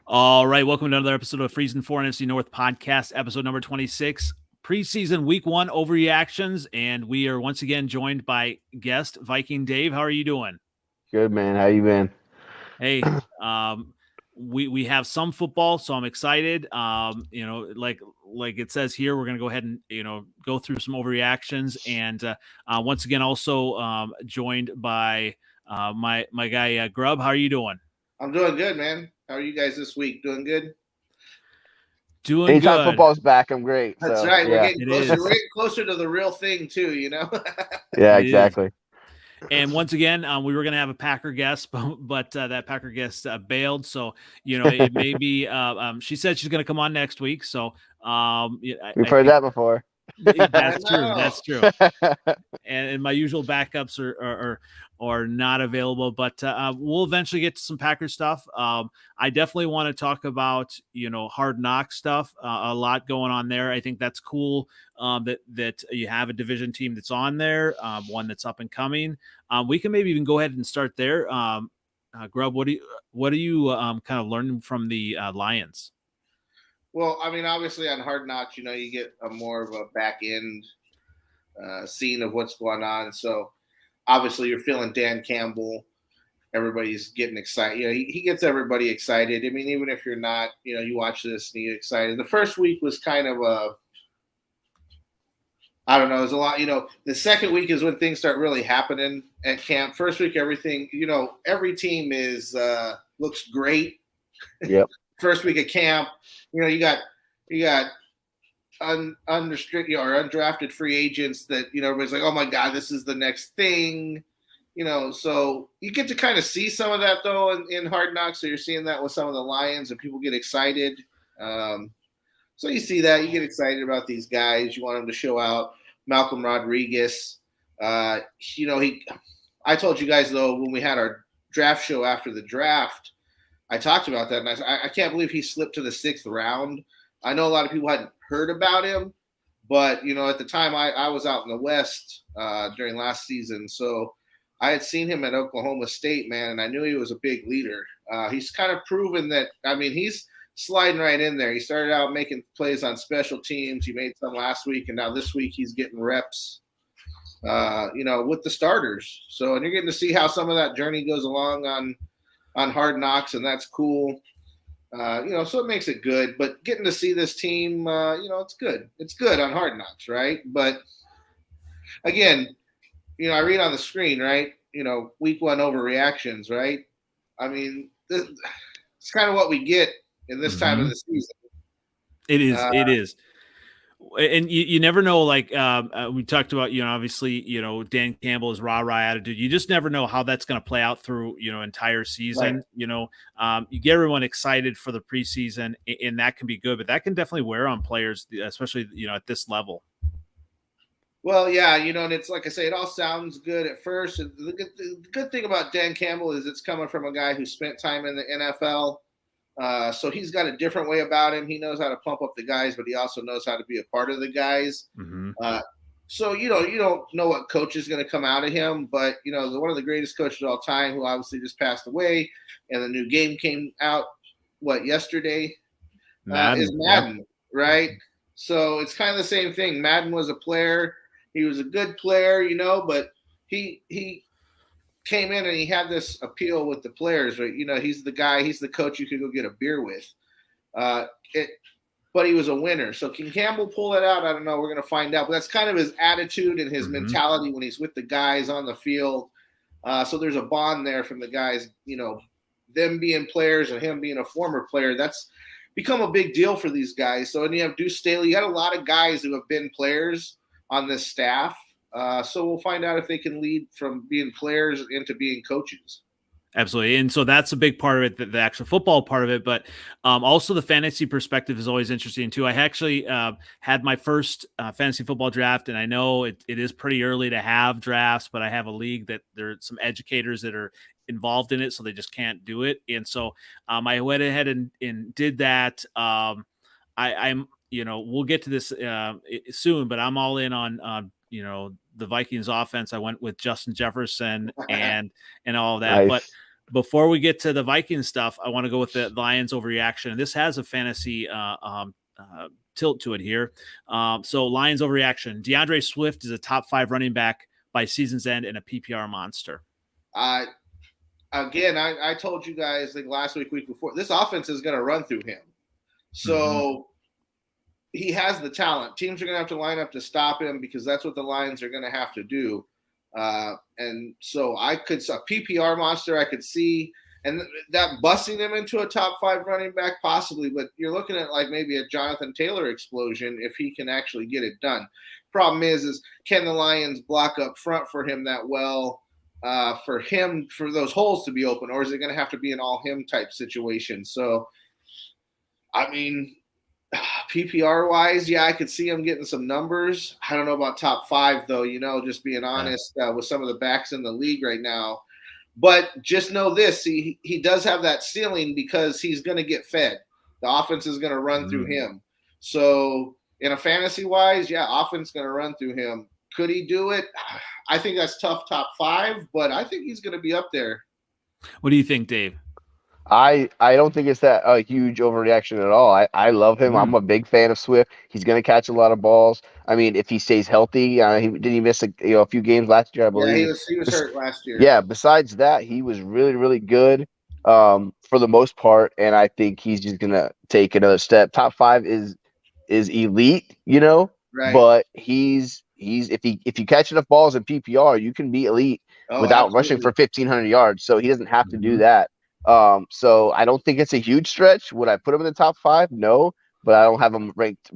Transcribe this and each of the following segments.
All right, welcome to another episode of Freezin for NFC North Podcast, episode number 26, preseason week 1 overreactions, and we are once again joined by guest Viking Dave. How are you doing? Good, man. How you been? Hey, we have some football, so I'm excited. Like it says here, we're gonna go ahead and go through some overreactions, and once again, also joined by my guy Grubb. How are you doing? I'm doing good, man. How are you guys this week? Doing good? Doing Anytime good. football's back, I'm great. That's So right. We're yeah, getting It closer. is. We're getting closer to the real thing too, yeah, It is. exactly. And once again, we were going to have a Packer guest, but that Packer guest bailed. So, it may be, she said she's going to come on next week. So, We've I heard think that before. I that's true. know. That's true. And my usual backups are not available, but we'll eventually get to some Packer stuff. I definitely want to talk about Hard Knock stuff. A lot going on there. I think that's cool. That you have a division team that's on there, one that's up and coming. We can maybe even go ahead and start there. Grubb, what are you kind of learning from the Lions? Well, I mean, obviously on Hard Knocks, you get a more of a back end scene of what's going on. So obviously you're feeling Dan Campbell. Everybody's getting excited. He gets everybody excited. I mean, even if you're not, you watch this and you get excited. The first week was kind of I don't know. There's a lot, the second week is when things start really happening at camp. First week, everything, every team looks great. Yep. First week of camp, you got unrestricted or undrafted free agents that, everybody's like, oh my God, this is the next thing. So you get to kind of see some of that though in Hard Knocks. So you're seeing that with some of the Lions and people get excited. So you see that, you get excited about these guys. You want them to show out. Malcolm Rodriguez, I told you guys though when we had our draft show after the draft, I talked about that, and I can't believe he slipped to the 6th round. I know a lot of people hadn't heard about him, but at the time I was out in the West during last season, so I had seen him at Oklahoma State, man, and I knew he was a big leader. He's kind of proven that. I mean, he's sliding right in there. He started out making plays on special teams. He made some last week, and now this week he's getting reps, with the starters. So, and you're getting to see how some of that journey goes along on Hard Knocks, and that's cool. So it makes it good. But getting to see this team, it's good. It's good on Hard Knocks, right? But again, I read on the screen, right? Week 1 overreactions, right? I mean, it's kind of what we get in this time of the season. It is. It is. And you never know, like we talked about, obviously, Dan Campbell's rah-rah attitude. You just never know how that's going to play out through, entire season. Right. You get everyone excited for the preseason, and that can be good, but that can definitely wear on players, especially, at this level. Well, yeah, and it's like I say, it all sounds good at first. The good thing about Dan Campbell is it's coming from a guy who spent time in the NFL. So he's got a different way about him. He knows how to pump up the guys, but he also knows how to be a part of the guys. Mm-hmm. So you don't know what coach is going to come out of him, but one of the greatest coaches of all time, who obviously just passed away, and the new game came out yesterday, is Madden, right? So it's kind of the same thing. Madden was a player. He was a good player, but he came in and he had this appeal with the players, right? He's the guy, he's the coach you could go get a beer with. But he was a winner. So can Campbell pull that out? I don't know. We're going to find out. But that's kind of his attitude and his mentality when he's with the guys on the field. So there's a bond there from the guys, them being players and him being a former player. That's become a big deal for these guys. So, and you have Deuce Staley. You got a lot of guys who have been players on this staff. So we'll find out if they can lead from being players into being coaches. Absolutely. And so that's a big part of it, the actual football part of it. But also the fantasy perspective is always interesting too. I actually had my first fantasy football draft, and I know it is pretty early to have drafts, but I have a league that there are some educators that are involved in it, so they just can't do it. And so I went ahead and did that. I'm we'll get to this soon, but I'm all in on the Vikings offense. I went with Justin Jefferson and all of that. Nice. before we get to the Vikings stuff, I want to go with the Lions overreaction. And this has a fantasy tilt to it here. So Lions overreaction. DeAndre Swift is a top 5 running back by season's end and a PPR monster. Again, I told you guys like last week before, this offense is going to run through him. So he has the talent. Teams are going to have to line up to stop him because that's what the Lions are going to have to do. And so a PPR monster I could see, and that busting him into a top 5 running back possibly, but you're looking at like maybe a Jonathan Taylor explosion if he can actually get it done. Problem is can the Lions block up front for him that well? For those holes to be open, or is it going to have to be an all him type situation? So, I mean, PPR wise, yeah, I could see him getting some numbers. I don't know about top 5 though, just being honest with some of the backs in the league right now. But just know this, he does have that ceiling because he's going to get fed. The offense is going to run through him. So in a fantasy wise, yeah, offense going to run through him. Could he do it? I think that's tough top 5, but I think he's going to be up there. What do you think, Dave? I don't think it's that a huge overreaction at all. I love him. I'm a big fan of Swift. He's going to catch a lot of balls. I mean, if he stays healthy, he miss a few games last year, I believe. Yeah, he was hurt last year. Yeah, besides that, he was really, really good for the most part, and I think he's just going to take another step. Top 5 is elite, right. But he's if you catch enough balls in PPR, you can be elite without rushing for 1,500 yards. So he doesn't have to do that. So I don't think it's a huge stretch. Would I put him in the top 5? No, but I don't have him ranked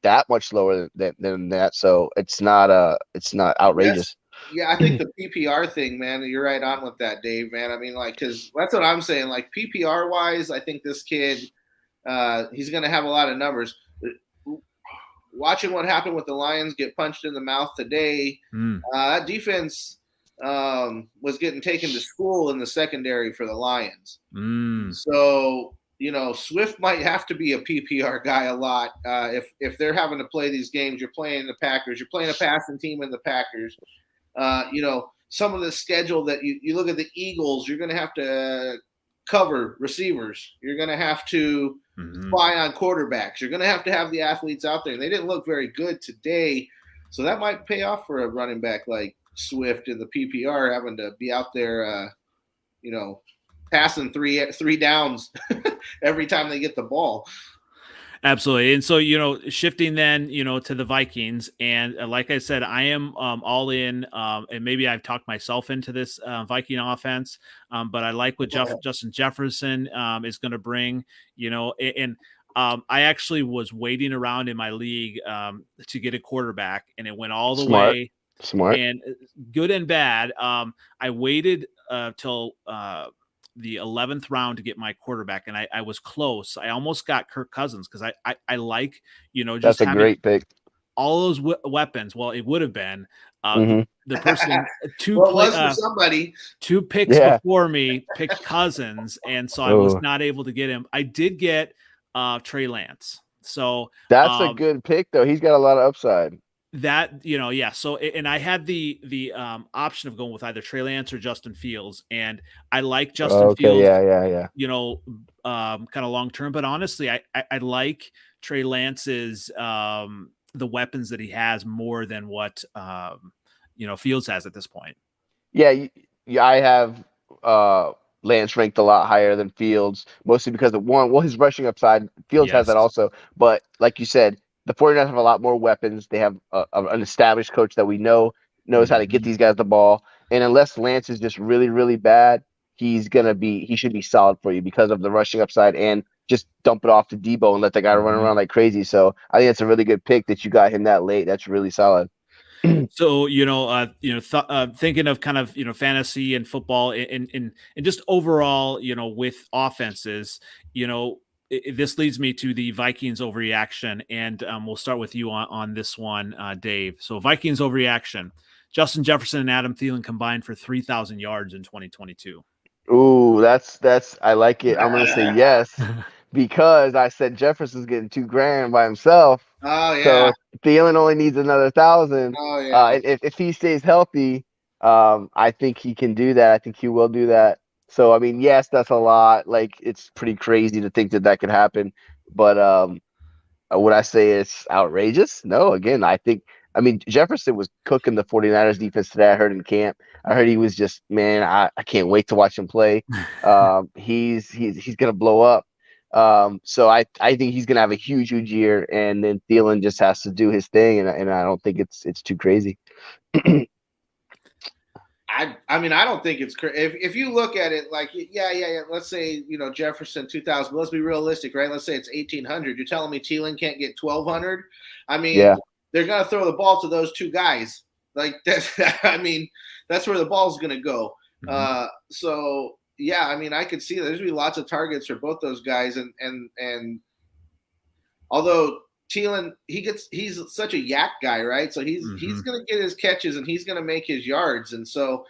that much lower than that. So it's not outrageous. Yeah, I think the PPR thing, man, you're right on with that, Dave, man. I mean, because that's what I'm saying. Like PPR wise, I think this kid, he's going to have a lot of numbers. Watching what happened with the Lions get punched in the mouth today, that defense was getting taken to school in the secondary for the Lions. So, Swift might have to be a PPR guy a lot. If they're having to play these games, you're playing the Packers, you're playing a passing team in the Packers. Some of the schedule that you look at the Eagles, you're going to have to cover receivers. You're going to have to spy on quarterbacks. You're going to have the athletes out there. And they didn't look very good today. So that might pay off for a running back like Swift in the PPR, having to be out there, passing three downs every time they get the ball. Absolutely. And so, shifting then, to the Vikings. And like I said, I am all in, and maybe I've talked myself into this Viking offense, but I like what Justin Jefferson is going to bring, and I actually was waiting around in my league to get a quarterback, and it went all the way. Smart. And good and bad. I waited till the 11th round to get my quarterback, and I was close. I almost got Kirk Cousins because I like, just that's a great pick. All those weapons. Well, it would have been the person somebody 2 picks before me picked Cousins, and so I was not able to get him. I did get Trey Lance. So that's a good pick, though. He's got a lot of upside. That, so, and I had the option of going with either Trey Lance or Justin Fields, and I like Justin Fields, kind of long term, but honestly, I like Trey Lance's the weapons that he has more than what Fields has at this point. Yeah, I have Lance ranked a lot higher than Fields, mostly because of his rushing upside. Fields has that also, but like you said, the 49ers have a lot more weapons. They have an established coach that we knows how to get these guys the ball. And unless Lance is just really, really bad, he should be solid for you because of the rushing upside, and just dump it off to Debo and let the guy run around like crazy. So I think it's a really good pick that you got him that late. That's really solid. So, thinking of kind of, fantasy and football and just overall, with offenses, this leads me to the Vikings overreaction, and we'll start with you on this one, Dave. So Vikings overreaction: Justin Jefferson and Adam Thielen combined for 3,000 yards in 2022. Ooh, that's I like it. I'm gonna say yes because I said Jefferson's getting $2,000 by himself. Oh yeah. So Thielen only needs another 1,000. Oh yeah. If he stays healthy, I think he can do that. I think he will do that. So, I mean, yes, that's a lot. Like, it's pretty crazy to think that that could happen. But would I say it's outrageous? No. Again, I mean, Jefferson was cooking the 49ers defense today. I heard in camp. I heard he was just, man, I can't wait to watch him play. He's gonna blow up. So I think he's gonna have a huge year, and then Thielen just has to do his thing, and I don't think it's too crazy. I mean, I don't think it's crazy. If you look at it like, yeah. Let's say, Jefferson 2000, but let's be realistic, right? Let's say it's 1800. You're telling me Thielen can't get 1200? I mean, Yeah. They're going to throw the ball to those two guys. Like, I mean, that's where the ball's going to go. Mm-hmm. So, yeah, I mean, I could see there's going to be lots of targets for both those guys. And although Thielen, he's such a yak guy, right? So he's going to get his catches and he's going to make his yards. And so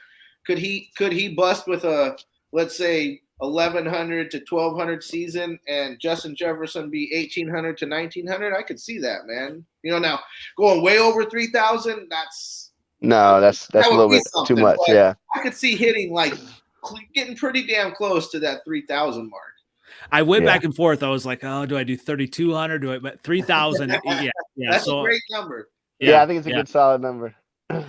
could he bust with a, let's say, 1100 to 1200 season and Justin Jefferson be 1800 to 1900? I could see that, man. Now going way over 3000, that's a little bit too much. Yeah, I could see hitting like getting pretty damn close to that 3000 mark. I went back and forth. I was like, oh, do I do 3200? Do I, but 3000? Yeah. That's a great number. Yeah, I think it's a good solid number. Well,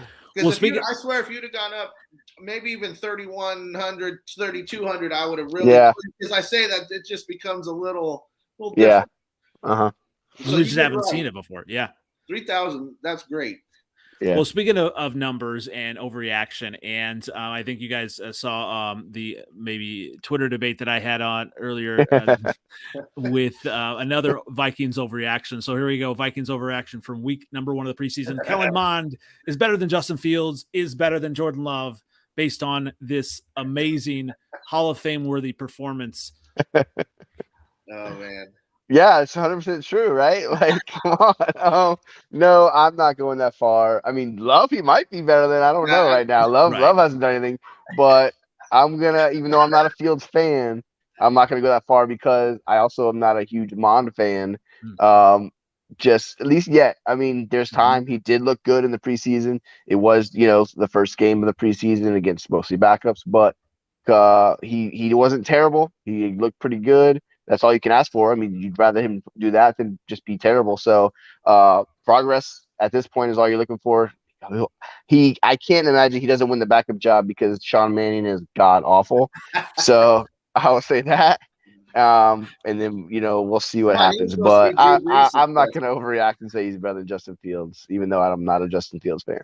I swear, if you'd have gone up maybe even 3100, 3200, I would have really. Because I say that it just becomes a little different. Yeah. So you just haven't seen it before. Yeah. 3000. That's great. Yeah. Well, speaking of numbers and overreaction, and I think you guys saw the maybe Twitter debate that I had on earlier with another Vikings overreaction. So here we go. Vikings overreaction from week number 1 of the preseason. Kellen Mond is better than Justin Fields, is better than Jordan Love based on this amazing Hall of Fame worthy performance. Oh, man. Yeah, it's 100% true, right? Like, come on. No, I'm not going that far. I mean, Love, he might be better than, I don't know right now. Love hasn't done anything, but even though I'm not a Fields fan, I'm not gonna go that far because I also am not a huge Mond fan. Just at least yet. I mean, there's time. He did look good in the preseason. It was, the first game of the preseason against mostly backups, but he wasn't terrible. He looked pretty good. That's all you can ask for. I mean, you'd rather him do that than just be terrible. So progress at this point is all you're looking for. I can't imagine he doesn't win the backup job because Sean Mannion is god awful. So I will say that. And then, we'll see what happens. But I'm not going to overreact and say he's better than Justin Fields, even though I'm not a Justin Fields fan.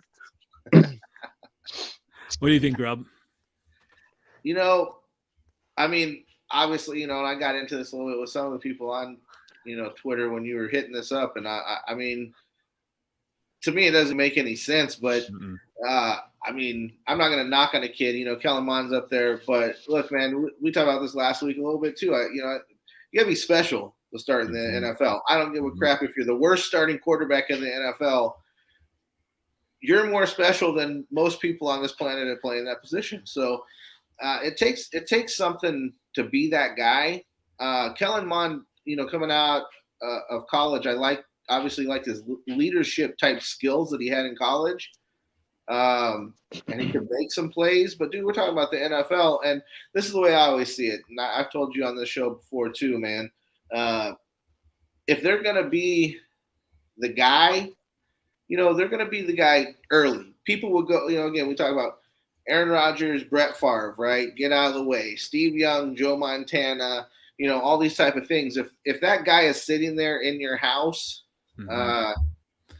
What do you think, Grubb? I mean, obviously, and I got into this a little bit with some of the people on, Twitter when you were hitting this up. And I mean, to me, it doesn't make any sense, but I mean, I'm not going to knock on a kid, Kellen Mond's up there, but look, man, we talked about this last week a little bit too. You gotta be special to start in the NFL. I don't give a crap if you're the worst starting quarterback in the NFL. You're more special than most people on this planet that play in that position. So it takes something to be that guy. Kellen Mond, coming out of college, I obviously like his leadership type skills that he had in college. And he can make some plays, but dude, we're talking about the NFL, and this is the way I always see it. And I've told you on this show before too, man. If they're gonna be the guy, they're gonna be the guy early. People will go, again, we talk about Aaron Rodgers, Brett Favre, right? Get out of the way. Steve Young, Joe Montana, all these type of things. If that guy is sitting there in your house,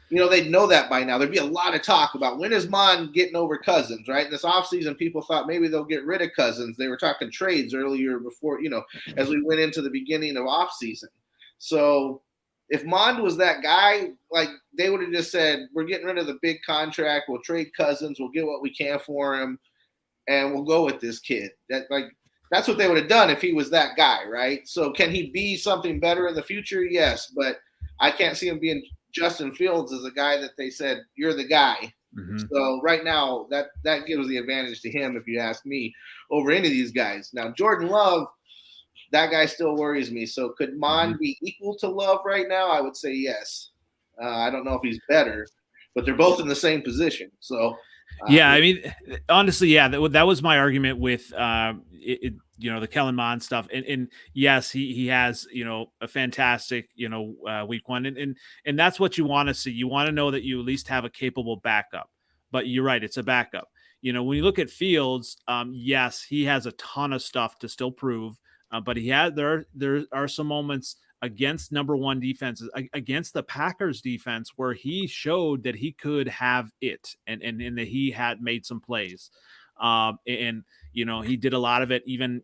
they'd know that by now. There'd be a lot of talk about when is Mond getting over Cousins, right? This offseason, people thought maybe they'll get rid of Cousins. They were talking trades earlier before, as we went into the beginning of offseason. So if Mond was that guy, like they would have just said, we're getting rid of the big contract. We'll trade Cousins. We'll get what we can for him, and we'll go with this kid. That's what they would have done if he was that guy, right? So can he be something better in the future? Yes, but I can't see him being Justin Fields as a guy that they said, you're the guy. So right now that gives the advantage to him, if you ask me, over any of these guys. Now, Jordan Love, that guy still worries me. So could Mond be equal to Love right now? I would say yes. I don't know if he's better, but they're both in the same position. So Yeah, I mean, honestly, yeah, that was my argument with the Kellen Mond stuff, and yes, he has a fantastic week one, and that's what you want to see. You want to know that you at least have a capable backup. But you're right, it's a backup. When you look at Fields, yes, he has a ton of stuff to still prove, but there are some moments against number one defenses, against the Packers defense, where he showed that he could have it and that he had made some plays. And he did a lot of it, even,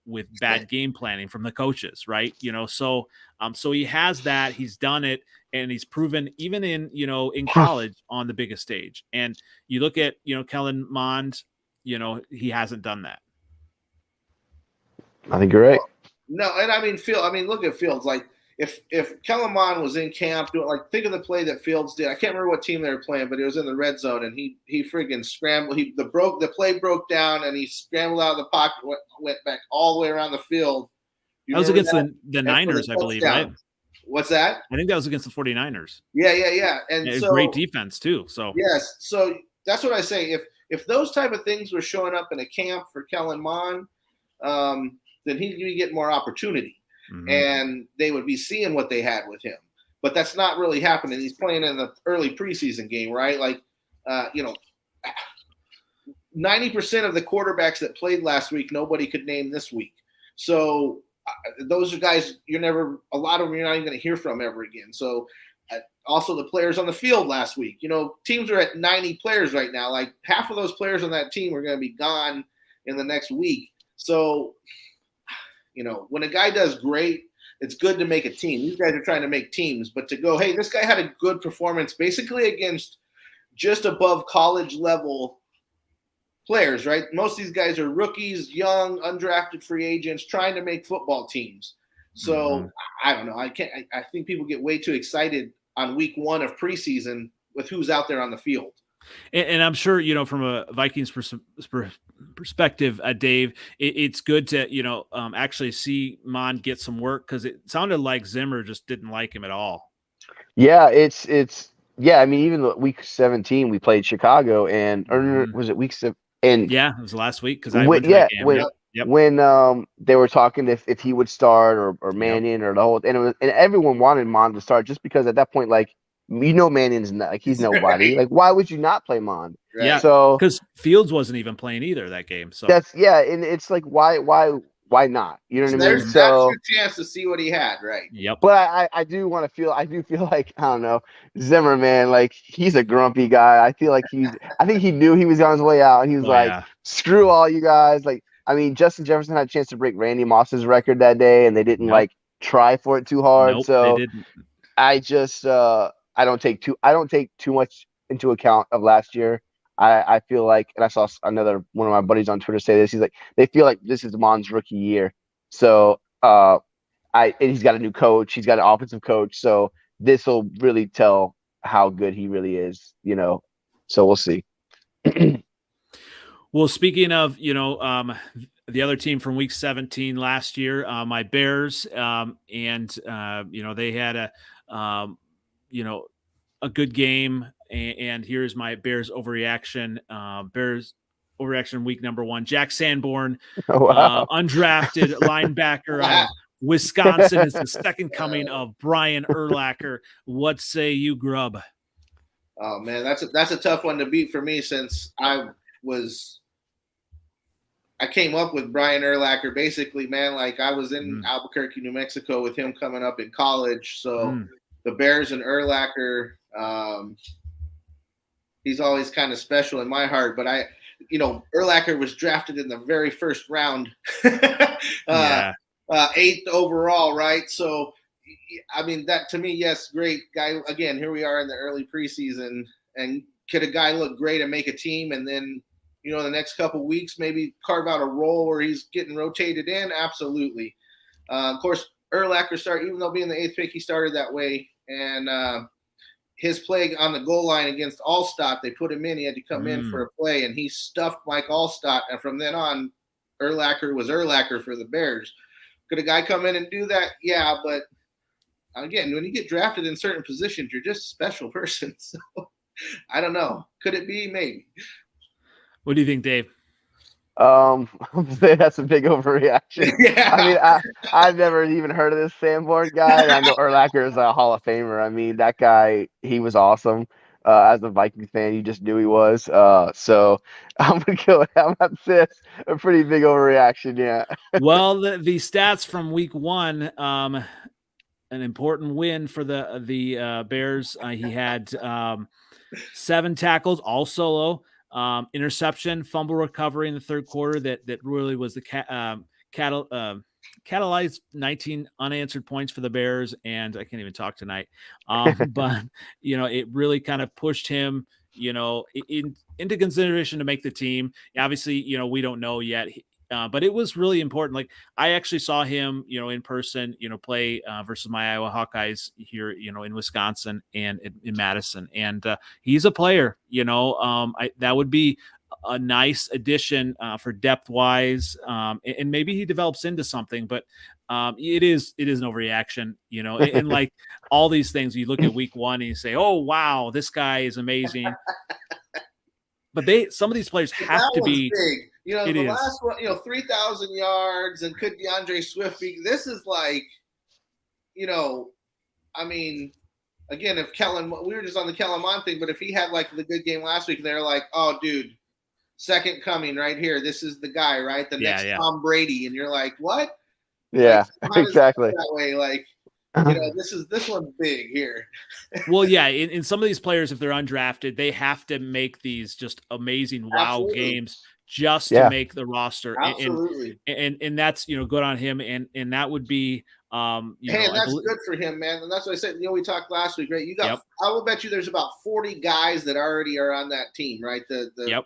with bad game planning from the coaches, right? So he has that, he's done it, and he's proven even in college on the biggest stage. And you look at, Kellen Mond, he hasn't done that. I think you're right. No, and I mean, look at Fields. Like, if Kellen Mond was in camp doing, like, think of the play that Fields did. I can't remember what team they were playing, but it was in the red zone, and he friggin' scrambled. The play broke down, and he scrambled out of the pocket, went back all the way around the field. That was against the Niners, I believe, right? What's that? I think that was against the 49ers. Yeah. And so, great defense too. So yes, so that's what I say. If those type of things were showing up in a camp for Kellen Mond, then he'd be getting more opportunity, and they would be seeing what they had with him. But that's not really happening. He's playing in the early preseason game, right? Like, 90% of the quarterbacks that played last week, nobody could name this week. So those are guys a lot of them you're not even going to hear from ever again. So also the players on the field last week, teams are at 90 players right now. Like, half of those players on that team are going to be gone in the next week. So, when a guy does great, it's good to make a team. These guys are trying to make teams, but to go, hey, this guy had a good performance basically against just above college level players, right? Most of these guys are rookies, young, undrafted free agents trying to make football teams. So I don't know. I think people get way too excited on week one of preseason with who's out there on the field. And I'm sure, from a Vikings perspective, Dave, it's good to, actually see Mond get some work, because it sounded like Zimmer just didn't like him at all. Yeah, yeah. I mean, even week 17, we played Chicago, and was it week 7? And yeah, it was last week, because I went to that game. When they were talking if he would start or Mannion or the whole, and everyone wanted Mond to start, just because at that point, like, Mannion's not, like, he's nobody. Like, why would you not play Mond? Right. Yeah, so because Fields wasn't even playing either that game. So and it's like, why not? You know what I mean? That's your chance to see what he had, right? Yep. But I do feel like, I don't know, Zimmer, man, like, he's a grumpy guy. I feel like I think he knew he was on his way out, and he was screw all you guys. Like, I mean, Justin Jefferson had a chance to break Randy Moss's record that day, and they didn't try for it too hard. Nope, so they didn't. I just I don't take too much into account of last year. I feel like, and I saw one of my buddies on Twitter say this. He's like, they feel like this is Mond's rookie year. So and he's got a new coach. He's got an offensive coach. So this will really tell how good he really is. So we'll see. Well, speaking of, the other team from week 17 last year, my Bears, and they had a good game, and here's my Bears overreaction. Bears overreaction week number 1. Jack Sanborn, undrafted linebacker out of Wisconsin, is the second coming of Brian Urlacher. What say you, Grubb? Oh man, that's a tough one to beat for me, since I came up with Brian Urlacher basically, man. Like, I was in Albuquerque, New Mexico with him coming up in college. So the Bears and Urlacher, he's always kind of special in my heart. But Urlacher was drafted in the very first round, 8th overall, right? So, I mean, that to me, yes, great guy. Again, here we are in the early preseason, and could a guy look great and make a team, and then, the next couple of weeks, maybe carve out a role where he's getting rotated in? Absolutely. Of course, Urlacher started, even though being the 8th pick, he started that way. And his play on the goal line against Allstott, they put him in. He had to come in for a play, and he stuffed Mike Allstott. And from then on, Urlacher was Urlacher for the Bears. Could a guy come in and do that? Yeah, but again, when you get drafted in certain positions, you're just a special person. So. I don't know. Could it be? Maybe. What do you think, Dave? That's a big overreaction. Yeah. I mean, I've never even heard of this Sanborn guy. And I know Urlacher is a Hall of Famer. I mean, that guy, he was awesome. As a Vikings fan, you just knew he was. So I'm gonna go. I'm gonna say it's a pretty big overreaction. Yeah. Well, the stats from week 1, an important win for the Bears. He had 7 tackles, all solo, interception, fumble recovery in the third quarter. That really was the catalyzed 19 unanswered points for the Bears, and I can't even talk tonight. But it really kind of pushed him, into consideration to make the team. Obviously, we don't know yet. But it was really important. Like, I actually saw him, in person, play versus my Iowa Hawkeyes here, in Wisconsin and in Madison. And he's a player, that would be a nice addition for depth wise. And maybe he develops into something, but it is an overreaction, and like all these things, you look at week 1 and you say, oh, wow, this guy is amazing. But some of these players have to be big. The last one, 3,000 yards, and could DeAndre Swift be? This is like, I mean, again, if Kellen, we were just on the Kellen Mond thing, but if he had like the good game last week, they're like, oh, dude, second coming right here. This is the guy, right? The next Tom Brady, and you're like, what? Yeah, like, exactly. That way, like. This one's big here. Well, yeah, in some of these players, if they're undrafted, they have to make these just amazing wow games just to make the roster. Absolutely. And that's, good on him. And that would be, that's good for him, man. And that's what I said, we talked last week, right? You got, I will bet you there's about 40 guys that already are on that team, right? The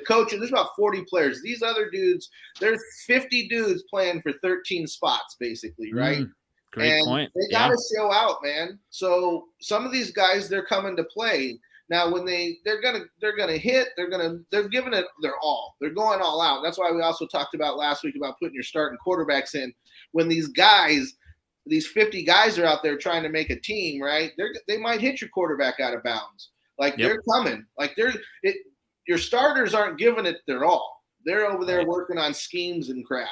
coach, there's about 40 players. These other dudes, there's 50 dudes playing for 13 spots, basically, right? Great point. They got to show out, man. So some of these guys, they're coming to play now. When they're gonna hit, they're giving it their all. They're going all out. That's why we also talked about last week about putting your starting quarterbacks in. When these 50 guys are out there trying to make a team, right? They might hit your quarterback out of bounds. Like they're coming. Like your starters aren't giving it their all. They're over there working on schemes and crap.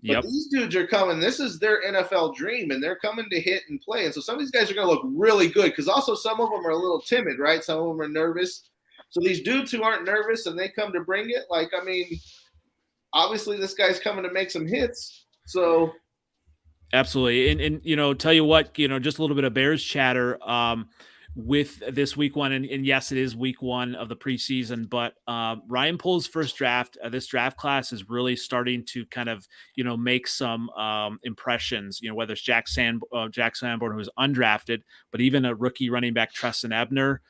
But these dudes are coming. This is their NFL dream, and they're coming to hit and play. And so some of these guys are going to look really good because also some of them are a little timid, right? Some of them are nervous. So these dudes who aren't nervous and they come to bring it, like, I mean, obviously this guy's coming to make some hits. So absolutely. And tell you what, just a little bit of Bears chatter with this week 1. And yes, it is week 1 of the preseason, but Ryan Poles' first draft, this draft class is really starting to kind of, make some impressions, whether it's Jack Sanborn, who was undrafted, but even a rookie running back, Treston Ebner,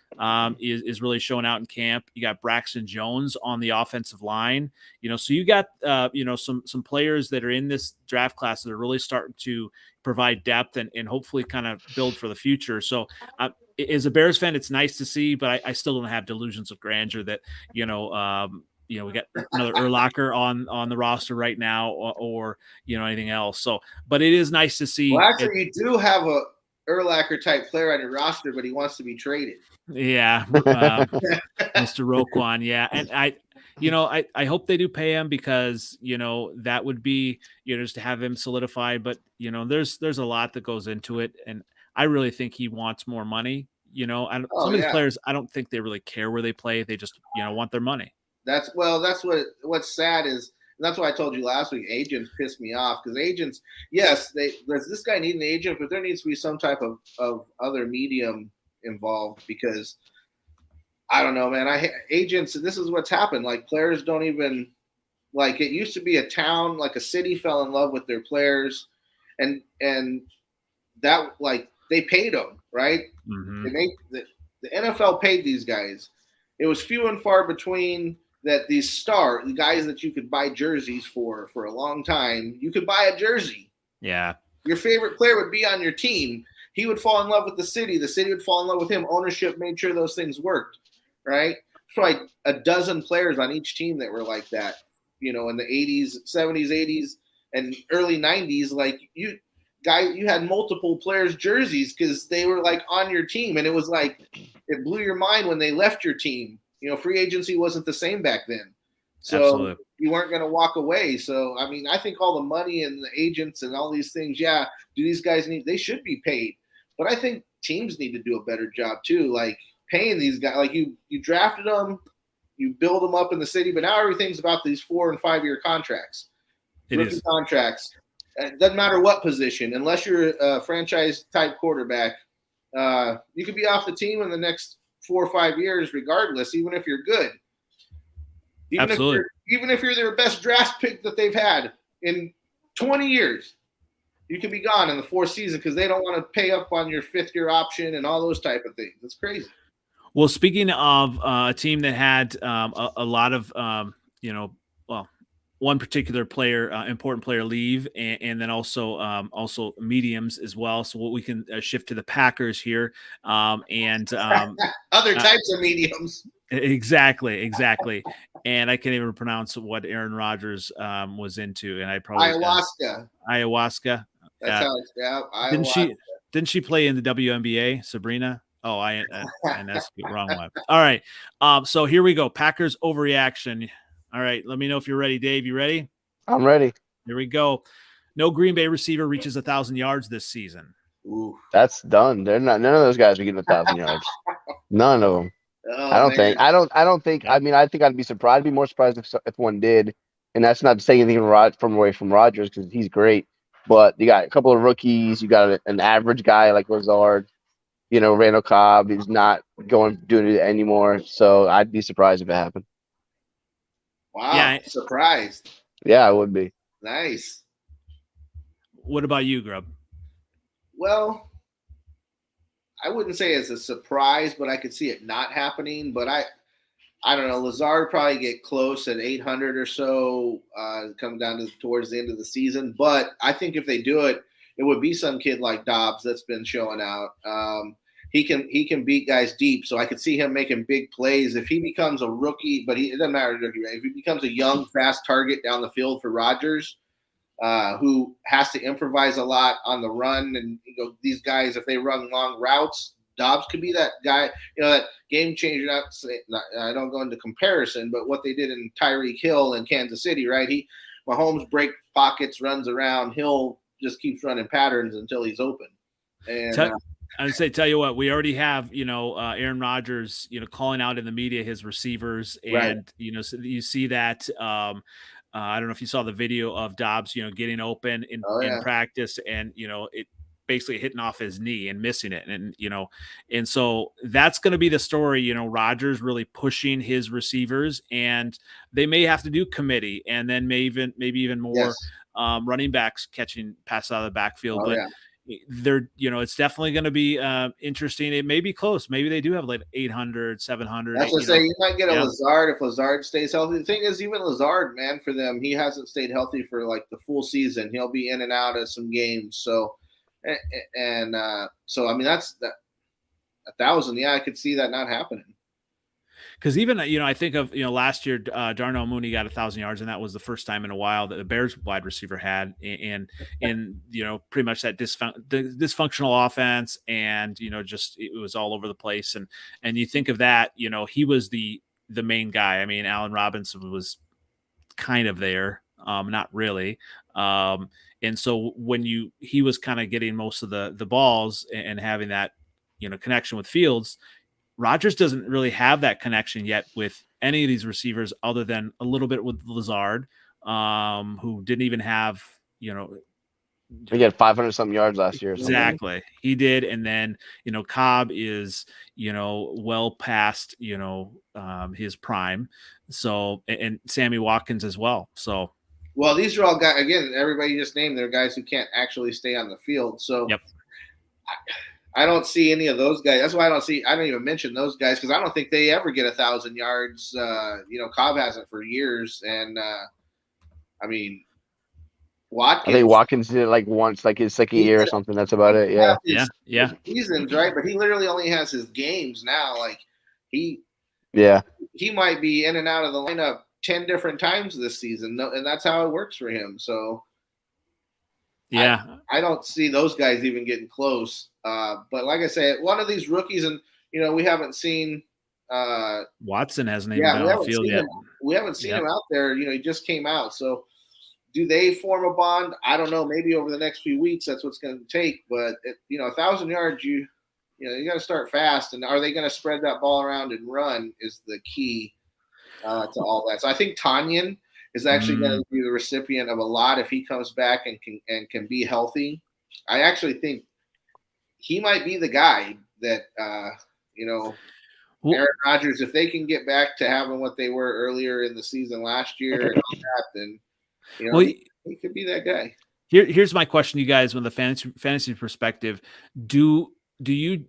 is really showing out in camp. You got Braxton Jones on the offensive line, so you got, some players that are in this draft class that are really starting to provide depth and hopefully kind of build for the future. So as a Bears fan, it's nice to see, but I still don't have delusions of grandeur that, we got another Urlacher on the roster right now or anything else. So, but it is nice to see. Well, actually, you do have a Urlacher type player on your roster, but he wants to be traded. Yeah. Mr. Roquan. Yeah. And I hope they do pay him because, that would be, just to have him solidified. But, there's a lot that goes into it. And I really think he wants more money. Some of these players, I don't think they really care where they play. They just, want their money. That's what's sad is, and that's why I told you last week, agents piss me off because agents, yes, does this guy need an agent, but there needs to be some type of other medium involved because I don't know, man. Agents, this is what's happened. Like players don't even like it used to be a town, like a city fell in love with their players and that like they paid them, right? Mm-hmm. The NFL paid these guys. It was few and far between that the guys that you could buy jerseys for a long time. You could buy a jersey. Yeah. Your favorite player would be on your team. He would fall in love with the city. The city would fall in love with him. Ownership made sure those things worked, right? Probably a dozen players on each team that were like that, in the 80s, 70s, 80s, and early 90s. Like you had multiple players' jerseys because they were like on your team, and it was like it blew your mind when they left your team. Free agency wasn't the same back then, so Absolutely. you weren't going to walk away. So I mean, I think all the money and the agents and all these things, do these guys they should be paid, but I think teams need to do a better job too, like paying these guys. Like you drafted them, you build them up in the city, but now everything's about these 4 and 5 year contracts. Rookie contracts. It doesn't matter what position, unless you're a franchise type quarterback. You could be off the team in the next 4 or 5 years, regardless, even if you're good. Absolutely. Even if you're their best draft pick that they've had in 20 years, you could be gone in the 4th season because they don't want to pay up on your 5th year option and all those type of things. It's crazy. Well, speaking of a team that had a lot of, one particular player, important player leave, and then also mediums as well. So we can shift to the Packers here, and other types of mediums. Exactly. And I can't even pronounce what Aaron Rodgers was into, and I probably ayahuasca. That's how it's ayahuasca. Didn't she play in the WNBA, Sabrina? Oh, and that's the wrong one. All right. So here we go. Packers overreaction. All right. Let me know if you're ready, Dave. You ready? I'm ready. Here we go. No Green Bay receiver reaches 1,000 yards this season. Ooh. That's done. None of those guys are getting 1,000 yards. None of them. Oh, I don't think. I mean, I think I'd be surprised. I'd be more surprised if one did. And that's not to say anything from away from Rodgers because he's great. But you got a couple of rookies. You got an average guy like Lazard. Randall Cobb is not doing it anymore. So I'd be surprised if it happened. Wow. Yeah. Surprised. Yeah, I would be. Nice. What about you, Grubb? Well, I wouldn't say it's a surprise, but I could see it not happening. But I don't know. Lazard probably get close at 800 or so, come down to towards the end of the season. But I think if they do it, it would be some kid like Dobbs that's been showing out. He can beat guys deep, so I could see him making big plays. If he becomes a rookie, but it doesn't matter rookie, right? If he becomes a young, fast target down the field for Rodgers, who has to improvise a lot on the run, and these guys, if they run long routes, Dobbs could be that guy. That game changer. I don't go into comparison, but what they did in Tyreek Hill in Kansas City, right? Mahomes breaks pockets, runs around. Hill just keeps running patterns until he's open. And I'd say, tell you what, we already have, Aaron Rodgers, calling out in the media his receivers, and right. So you see that. I don't know if you saw the video of Dobbs, getting open in practice, and it basically hitting off his knee and missing it, and so that's going to be the story. Rodgers really pushing his receivers, and they may have to do committee, and then maybe even more running backs catching passes out of the backfield, they're it's definitely going to be interesting. It may be close. Maybe they do have like 800, 700. That's what I say. You might get a Lazard if Lazard stays healthy. The thing is, even Lazard, man, for them, he hasn't stayed healthy for like the full season. He'll be in and out of some games. So, so I mean, that's that 1,000. Yeah, I could see that not happening. Because even, I think of, last year, Darnell Mooney got 1,000 yards, and that was the first time in a while that the Bears wide receiver had, and pretty much that dysfunctional offense, and, just it was all over the place. And you think of that, he was the main guy. I mean, Allen Robinson was kind of there, not really. And so when he was kind of getting most of the balls and having that, connection with Fields, Rodgers doesn't really have that connection yet with any of these receivers other than a little bit with Lazard, who didn't even have, he had 500-something yards last year. Exactly. He did. And then, Cobb is, well past, his prime. So, and Sammy Watkins as well. So, well, these are all guys, again, everybody just named, they're guys who can't actually stay on the field. So, yep. I don't see any of those guys. That's why I don't even mention those guys, because I don't think they ever get 1,000 yards. Cobb hasn't for years. And, I mean, Watkins. I think Watkins did it like once, like his second year or something. That's about it. Yeah. Yeah. Seasons, right? But he literally only has his games now. Like, he might be in and out of the lineup 10 different times this season. And that's how it works for him. So. Yeah. I don't see those guys even getting close. But like I said, one of these rookies, and we haven't seen. Watson hasn't even been on the field yet. We haven't seen him out there. He just came out. So, do they form a bond? I don't know. Maybe over the next few weeks, that's what's going to take. But 1,000 yards, you got to start fast. And are they going to spread that ball around and run? Is the key to all that. So I think Tanyan is actually going to be the recipient of a lot if he comes back and can be healthy. I actually think he might be the guy that Aaron Rodgers, if they can get back to having what they were earlier in the season last year and all that, then he could be that guy. Here's my question, you guys, from the fantasy perspective. Do you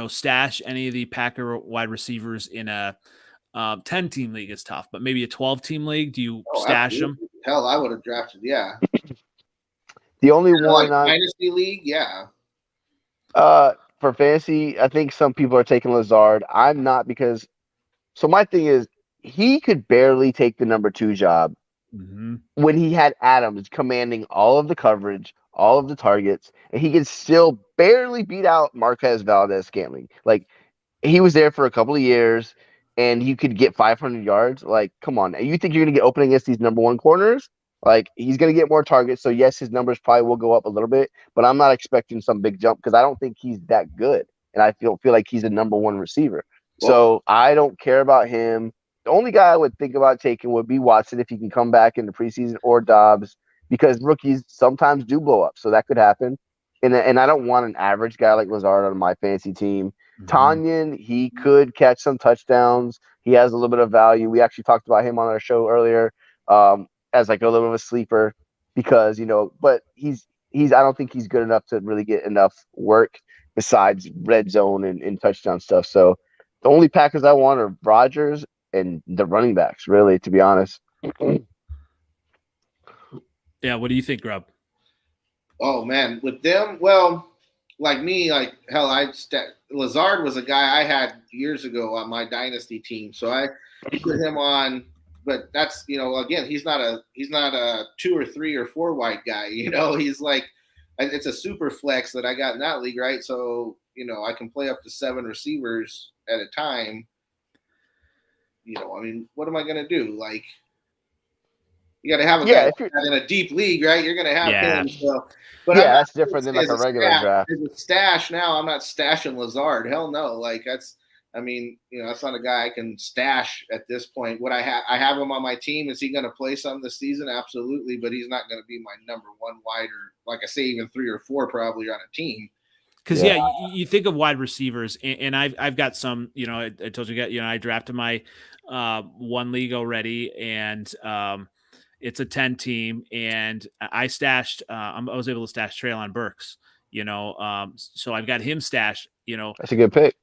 stash any of the Packer wide receivers in a 10-team league? Is tough, but maybe a 12-team league, do you stash absolutely. them? Hell, I would have drafted. Yeah. The only one dynasty league, yeah. For fantasy, I think some people are taking Lazard. I'm not, because my thing is, he could barely take the number 2 job when he had Adams commanding all of the coverage, all of the targets, and he could still barely beat out Marquez Valdez-Scantling. Like, he was there for a couple of years, and you could get 500 yards. Like, come on. You think you're going to get open against these number 1 corners? Like, he's going to get more targets. So, yes, his numbers probably will go up a little bit, but I'm not expecting some big jump because I don't think he's that good. And I feel like he's a number 1 receiver. So, I don't care about him. The only guy I would think about taking would be Watson if he can come back in the preseason, or Dobbs, because rookies sometimes do blow up. So, that could happen. And I don't want an average guy like Lazard on my fantasy team. Tanyan, he could catch some touchdowns. He has a little bit of value. We actually talked about him on our show earlier. As like a little bit of a sleeper, because but he's I don't think he's good enough to really get enough work besides red zone and touchdown stuff. So the only Packers I want are Rodgers and the running backs, really, to be honest. Yeah, what do you think, Grubb? Oh man, with them, well, like me, like hell, Lazard was a guy I had years ago on my dynasty team, so I put him on. But that's again, he's not a 2 or 3 or 4 wide guy. He's like, it's a super flex that I got in that league, right? So I can play up to 7 receivers at a time. I mean, what am I gonna do? Like, you got to have a guy in a deep league, right? You're gonna have him. So, but that's different than like a regular draft. As a stash now, I'm not stashing Lazard. Hell no. Like that's not a guy I can stash at this point. What I have him on my team. Is he going to play some this season? Absolutely, but he's not going to be my number 1 wide, or like I say, even 3 or 4 probably on a team. Because you think of wide receivers, and I've got some. I told you, I drafted my 1 league already, and it's a 10 team, and I stashed. I was able to stash Treylon Burks. So I've got him stashed. That's a good pick.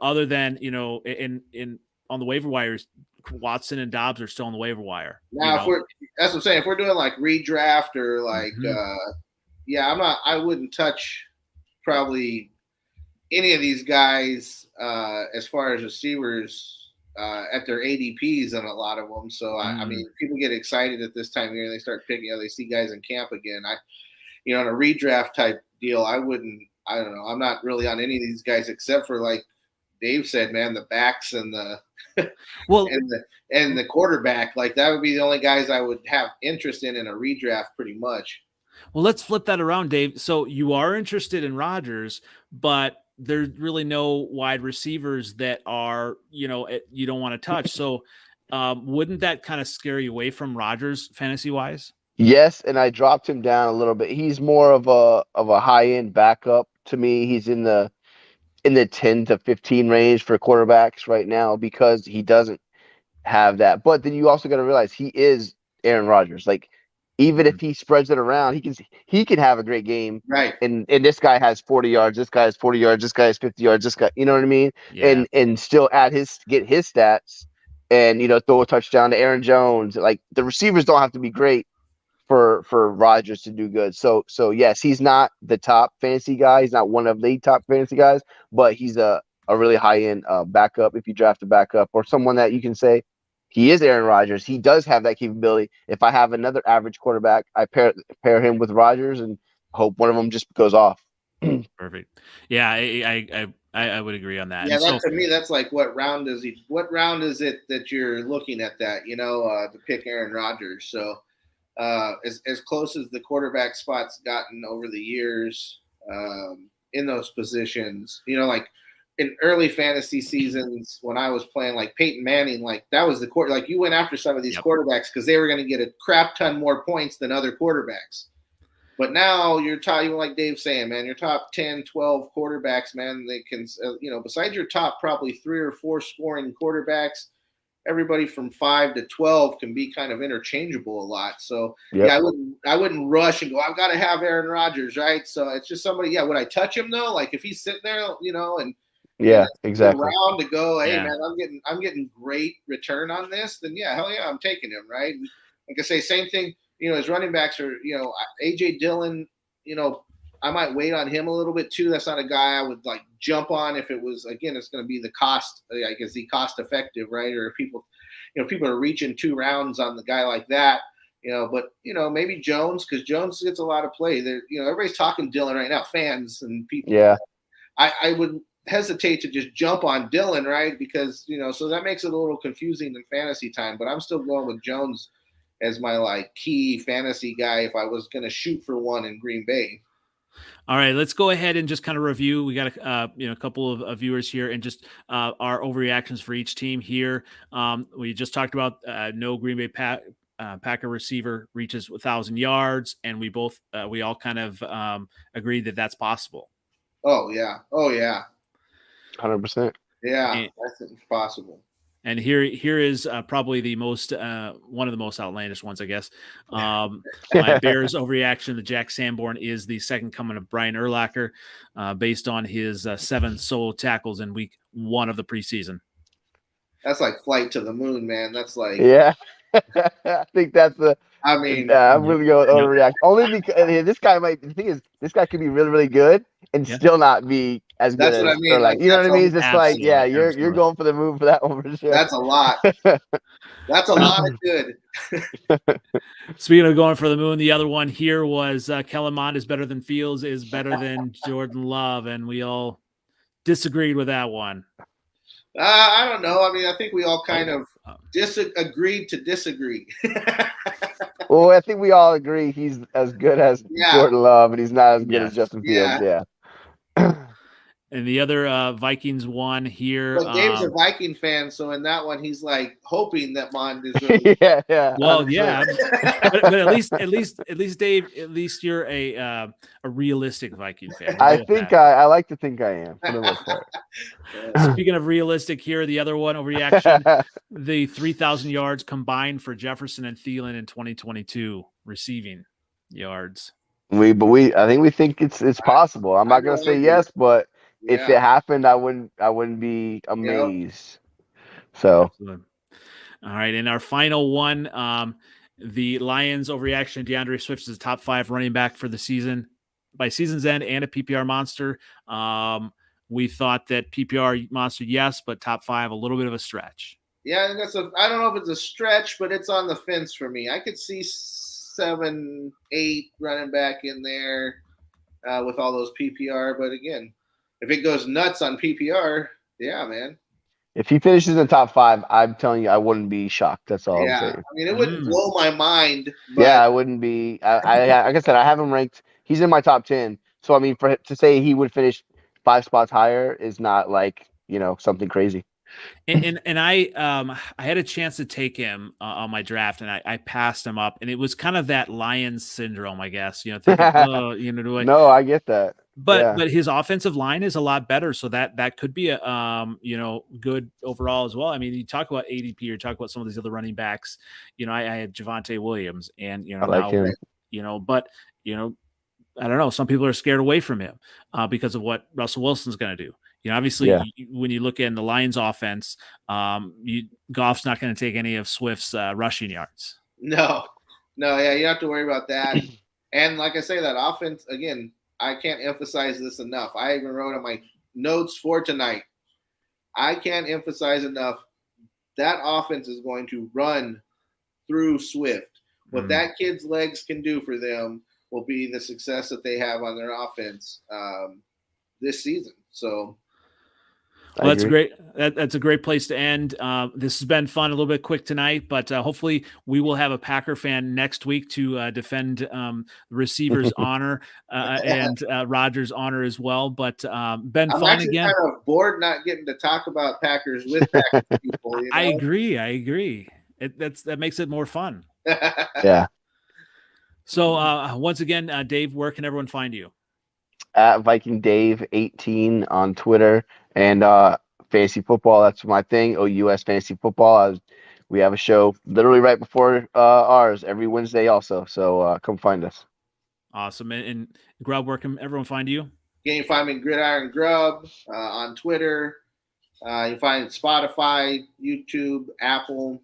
Other than in on the waiver wires, Watson and Dobbs are still on the waiver wire. Now, that's what I'm saying. If we're doing like redraft or like, I wouldn't touch probably any of these guys as far as receivers at their ADPs on a lot of them. So I mean, people get excited at this time of year and they start picking. They see guys in camp again. In a redraft type deal, I wouldn't. I don't know. I'm not really on any of these guys except for, like Dave said, man, the backs and the and the quarterback. Like, that would be the only guys I would have interest in a redraft, pretty much. Well, let's flip that around, Dave. So you are interested in Rodgers, but there's really no wide receivers that are you don't want to touch. So wouldn't that kind of scare you away from Rodgers fantasy wise? Yes, and I dropped him down a little bit. He's more of a high-end backup to me. He's in the 10 to 15 range for quarterbacks right now because he doesn't have that. But then you also got to realize he is Aaron Rodgers. Like, even if he spreads it around, he can have a great game. Right. And this guy has 40 yards, this guy has 40 yards, this guy has 50 yards, this guy, you know what I mean? Yeah. And still get his stats and throw a touchdown to Aaron Jones. Like, the receivers don't have to be great for Rodgers to do good. So yes, he's not the top fantasy guy. He's not one of the top fantasy guys, but he's a really high-end backup if you draft a backup, or someone that you can say he is Aaron Rodgers. He does have that capability. If I have another average quarterback, I pair him with Rodgers, and hope one of them just goes off. Perfect. Yeah, I would agree on that. Yeah, And that to me, that's like what round is it that you're looking at that, to pick Aaron Rodgers. So as close as the quarterback spot's gotten over the years in those positions, like in early fantasy seasons when I was playing, like Peyton Manning, like that was the like you went after some of these quarterbacks because they were going to get a crap ton more points than other quarterbacks. But now you're even like Dave's saying, man, your top 10, 12 quarterbacks, man, they can, besides your top probably 3 or 4 scoring quarterbacks, everybody from 5 to 12 can be kind of interchangeable a lot. So yeah, I wouldn't rush and go, I've got to have Aaron Rodgers, right? So it's just somebody. Yeah, would I touch him though? Like if he's sitting there, and exactly around to go, hey man, I'm getting great return on this. Then yeah, hell yeah, I'm taking him, right? And like I say, same thing. His running backs are, A.J. Dillon, I might wait on him a little bit too. That's not a guy I would like jump on if it was, again, it's going to be the cost, I guess, the cost effective, right? Or if people are reaching 2 rounds on the guy like that, but, maybe Jones, because Jones gets a lot of play. There, everybody's talking Dillon right now, fans and people. Yeah. I would hesitate to just jump on Dillon, right? Because, so that makes it a little confusing in fantasy time, but I'm still going with Jones as my like key fantasy guy if I was going to shoot for one in Green Bay. All right, let's go ahead and just kind of review. We got a couple of viewers here, and just our overreactions for each team here. We just talked about no Green Bay Packer receiver reaches 1,000 yards, and we all kind of agreed that that's possible. Oh yeah, 100%. Yeah, that's possible. And here is probably the most one of the most outlandish ones, I guess. My Bears overreaction: the Jack Sanborn is the second coming of Brian Urlacher, based on his 7 solo tackles in week 1 of the preseason. That's like flight to the moon, man. That's like I think that's the. I mean, I'm really going to overreact only because this guy might. The thing is, this guy could be really, really good and still not be as good. That's what I mean. Like, you know what I mean? It's just like, you're going for the move for that one for sure. That's a lot. That's a lot of good. Speaking of going for the moon, the other one here was Kellen Mond is better than Fields is better than Jordan Love, and we all disagreed with that one. I don't know. I mean, I think we all kind of agreed to disagree. Well, I think we all agree he's as good as Jordan Love, and he's not as good as Justin Fields. Yeah. And the other Vikings one here. But Dave's a Viking fan, so in that one, he's like hoping that Mond is really. yeah. Well, 100%. Yeah, but at least Dave, at least you're a realistic Viking fan. I think I like to think I am for the most part. Speaking of realistic, here the other one overreaction: the 3,000 yards combined for Jefferson and Thielen in 2022 receiving yards. I think we think it's possible. I'm not gonna say yes, but. Yeah. If it happened, I wouldn't be amazed. So, all right, and our final one, the Lions overreaction: DeAndre Swift is the top 5 running back for the season by season's end and a PPR monster. We thought that PPR monster, yes, but top 5 a little bit of a stretch. Yeah, I think I don't know if it's a stretch, but it's on the fence for me. I could see 7, 8 running back in there with all those PPR, but again. If it goes nuts on PPR, yeah, man. If he finishes in the top 5, I'm telling you, I wouldn't be shocked. That's all I'm saying. I mean, it wouldn't blow my mind. But... Yeah, I wouldn't be. Like I said, I have him ranked. He's in my top 10. So, I mean, to say he would finish 5 spots higher is not like, something crazy. And I had a chance to take him on my draft, and I passed him up, and it was kind of that Lions syndrome, I guess. Thinking, No, I get that. But his offensive line is a lot better, so that could be a good overall as well. I mean, you talk about ADP, or you talk about some of these other running backs. I had Javonte Williams, and I like him. But I don't know. Some people are scared away from him because of what Russell Wilson's going to do. Obviously, when you look in the Lions offense, Goff's not going to take any of Swift's rushing yards. No, you don't have to worry about that. And like I say, that offense, again, I can't emphasize this enough. I even wrote on my notes for tonight. I can't emphasize enough. That offense is going to run through Swift. What that kid's legs can do for them will be the success that they have on their offense this season. So. Well, that's great. That's a great place to end. This has been fun, a little bit quick tonight, but hopefully we will have a Packer fan next week to defend the receiver's honor and Rodgers' honor as well. But been I'm fun actually again. kind of bored not getting to talk about Packers with Packers people. You know? I agree. That makes it more fun. Yeah. So once again, Dave, where can everyone find you? At Viking Dave 18 on Twitter, and fantasy football. That's my thing. OUS fantasy football. We have a show literally right before ours every Wednesday also. So come find us. Awesome. And Grubb, where can everyone find you? You can find me Gridiron Grubb on Twitter. You can find Spotify, YouTube, Apple,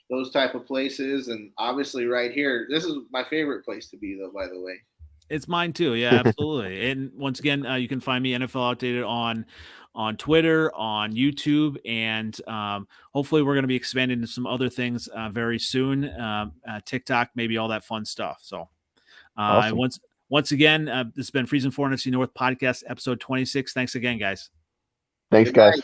those type of places. And obviously right here, this is my favorite place to be, though, by the way. It's mine too. Yeah, absolutely. And once again, you can find me NFL Outdated on Twitter, on YouTube, and hopefully we're going to be expanding to some other things very soon. TikTok, maybe all that fun stuff. So awesome. once again, this has been Freezin for NFC North Podcast, episode 26. Thanks again, guys. Thanks, guys.